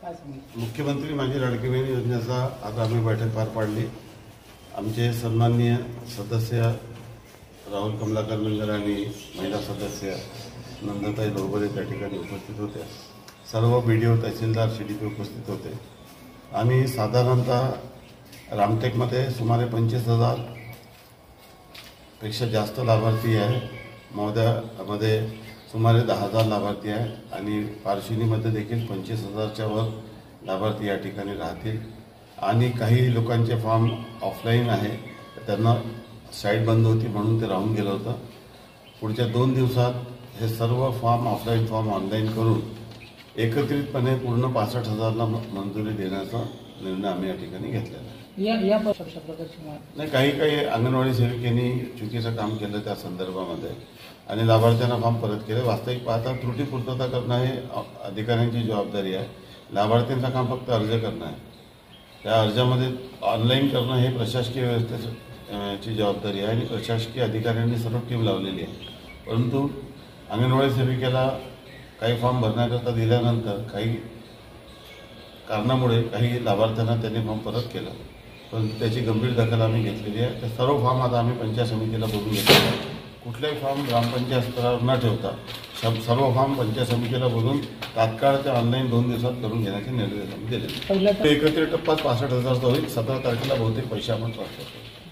मुख्यमंत्री माझी लाडकी बहीण योजनेचा आज आम्ही बैठक पार पाडली। आमचे सन्माननीय सदस्य राहुल कमलाकर मिंगर आणि महिला सदस्य नंदाताई लोहबरे त्या ठिकाणी उपस्थित होत्या। सर्व बीडीओ तहसीलदार सीडीपी उपस्थित होते। आम्ही साधारणतः रामटेकमध्ये सुमारे 25,000 पेक्षा जास्त लाभार्थी आहे। महोदयामध्ये सुमारे 10,000 लाभार्थी आहे आणि पारशिवनीमध्ये देखील 25,000च्या वर लाभार्थी या ठिकाणी राहतील। आणि काही लोकांचे फॉर्म ऑफलाईन आहे, त्यांना साईट बंद होती म्हणून ते राहून गेलं होतं। पुढच्या 2 दिवसात हे सर्व फॉर्म ऑफलाईन फॉर्म ऑनलाईन करून एकत्रितपणे पूर्ण 65,000ला मंजुरी देण्याचा निर्णय आम्ही या ठिकाणी घेतलेला आहे। नाही, काही अंगणवाडी सेविकांनी चुकीचं काम केलं त्या संदर्भामध्ये आणि लाभार्थ्यांना फॉर्म परत केले। वास्तविक पाहता त्रुटी पूर्तता करणं हे अधिकाऱ्यांची जबाबदारी आहे। लाभार्थ्यांचं काम फक्त अर्ज करणं आहे। त्या अर्जामध्ये ऑनलाईन करणं हे प्रशासकीय व्यवस्थेची जबाबदारी आहे आणि प्रशासकीय अधिकाऱ्यांनी सर्व टीम लावलेली आहे। परंतु अंगणवाडी सेविकेला काही फॉर्म भरण्याकरता दिल्यानंतर काही कारणामुळे काही लाभार्थ्यांना त्यांनी फॉर्म परत केला, पण त्याची गंभीर दखल आम्ही घेतलेली आहे। त्या सर्व फॉर्म आता आम्ही पंचायत समितीला बोलून घेतलेले आहे। कुठलाही फॉर्म ग्रामपंचायत स्तरावर न ठेवता सर्व फॉर्म पंचायत समितीला बोलून तात्काळ ते ऑनलाईन 2 दिवसात करून घेण्याचे निर्देश आम्ही दिले। एकत्रित टप्पा 65,000चा होईल। 17 तारखेला बहुतेक पैसे आपण ट्रान्सफर करू।